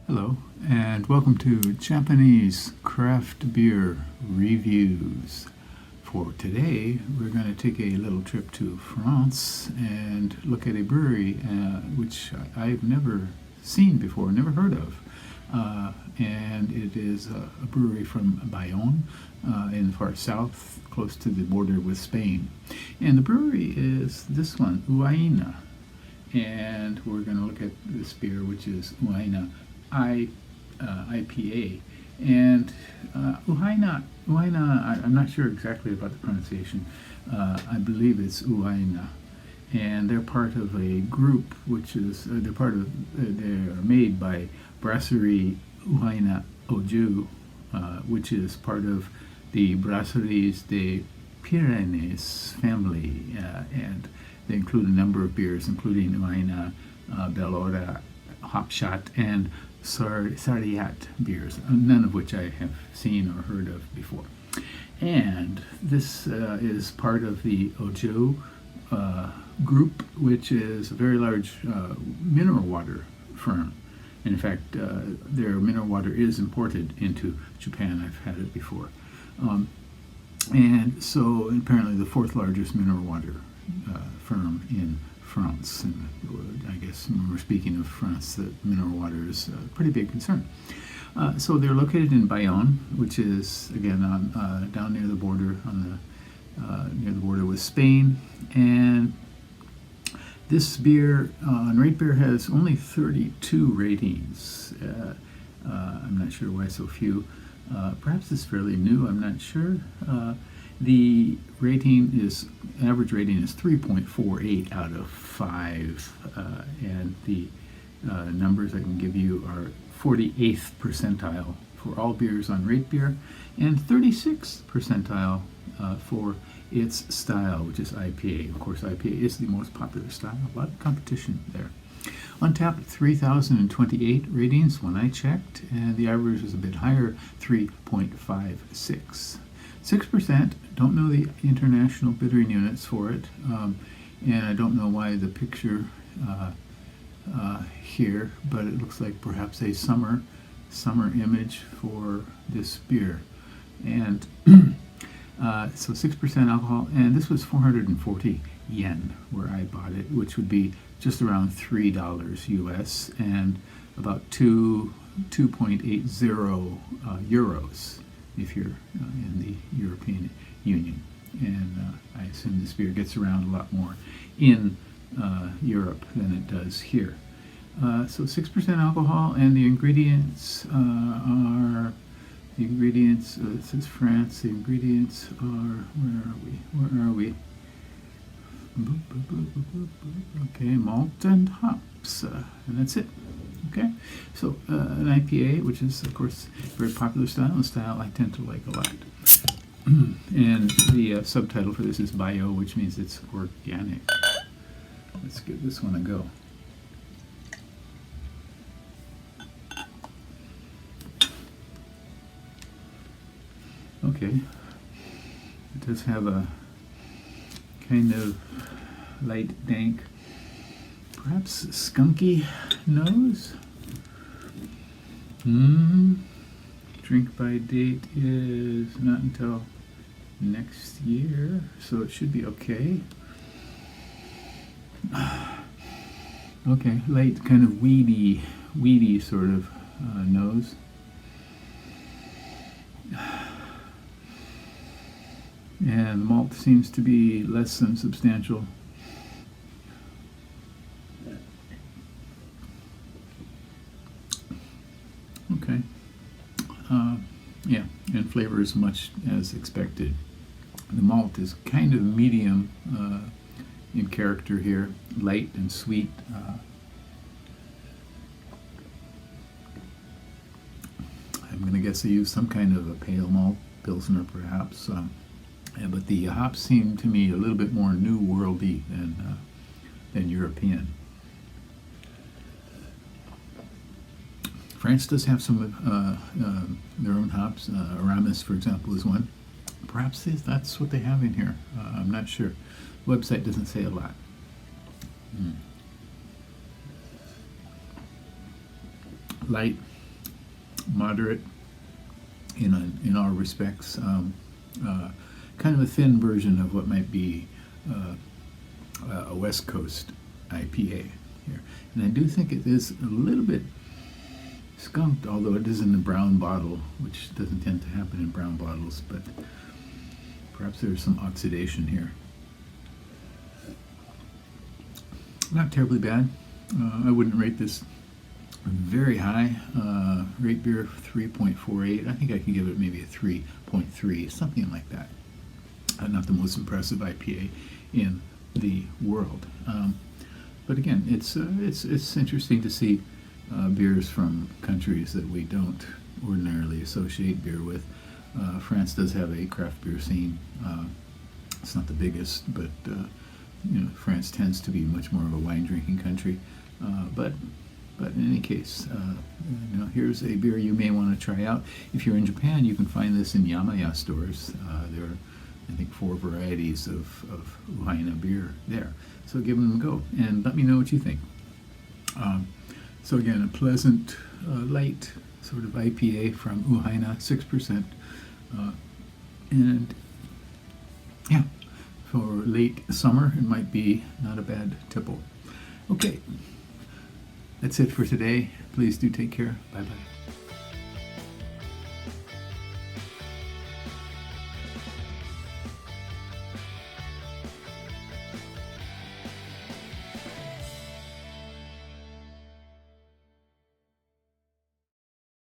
Hello, and welcome to Japanese craft beer reviews. For today, we're going to take a little trip to France and look at a brewery which I've never seen before, never heard of. And it is a brewery from Bayonne in the far south, close to the border with Spain. And the brewery is this one, Uhaina. And we're going to look at this beer, which is Uhaina IPA. And Uhaina, I'm not sure exactly about the pronunciation. I believe it's Uhaina. And they're part of a group, which is, they're made by Brasserie Uhaina, which is part of the Brasseries des Pyrénées family. And they include a number of beers, including Uhaina, Bellora, Hopshot, and Sariat beers, none of which I have seen or heard of before. And this is part of the Ojo group, which is a very large mineral water firm. And in fact, their mineral water is imported into Japan. I've had it before. And so apparently the fourth largest mineral water firm in France. And I guess when we're speaking of France, that mineral water is a pretty big concern. So they're located in Bayonne, which is again on, down near the border, near the border with Spain. And this beer on RateBeer has only 32 ratings. I'm not sure why so few. Perhaps it's fairly new. I'm not sure. The average rating is 3.48 out of 5, and the numbers I can give you are 48th percentile for all beers on RateBeer, and 36th percentile for its style, which is IPA. Of course, IPA is the most popular style. A lot of competition there. On tap, 3,028 ratings when I checked, and the average is a bit higher, 3.56. 6%, don't know the international bittering units for it, and I don't know why the picture here, but it looks like perhaps a summer image for this beer. And so 6% alcohol, and this was 440 yen where I bought it, which would be just around $3 US and about 2.80 euros if you're in the European Union. And I assume this beer gets around a lot more in Europe than it does here. So 6% alcohol, and the ingredients it says France, the ingredients are, where are we? Okay, malt and hops, and that's it. Okay, so an IPA, which is of course a very popular style, a style I tend to like a lot. And the subtitle for this is bio, which means it's organic. Let's give this one a go. Okay, it does have a kind of light, dank, perhaps skunky nose. Drink by date is not until next year, so it should be okay. Okay, light, kind of weedy sort of nose. And the malt seems to be less than substantial. Okay. Yeah, and flavor is much as expected. The malt is kind of medium in character here, light and sweet. I'm going to guess they use some kind of a pale malt, Pilsner perhaps. But the hops seem to me a little bit more New Worldy than European. France does have some of their own hops. Aramis, for example, is one. Perhaps that's what they have in here. I'm not sure. The website doesn't say a lot. Light, moderate in all respects. Kind of a thin version of what might be a West Coast IPA here. And I do think it is a little bit skunked, although it is in the brown bottle, which doesn't tend to happen in brown bottles, but perhaps there's some oxidation here. Not terribly bad. I wouldn't rate this very high. Rate beer 3.48. I think I can give it maybe a 3.3, something like that. Not the most impressive IPA in the world. But again, it's interesting to see beers from countries that we don't ordinarily associate beer with. France does have a craft beer scene. It's not the biggest, but France tends to be much more of a wine drinking country. But in any case, here's a beer you may want to try out. If you're in Japan, you can find this in Yamaya stores. There are, I think, 4 varieties of Uhaina beer there. So give them a go and let me know what you think. So again, a pleasant, light sort of IPA from Uhaina, 6%. And yeah, for late summer, it might be not a bad tipple. Okay, that's it for today. Please do take care. Bye-bye.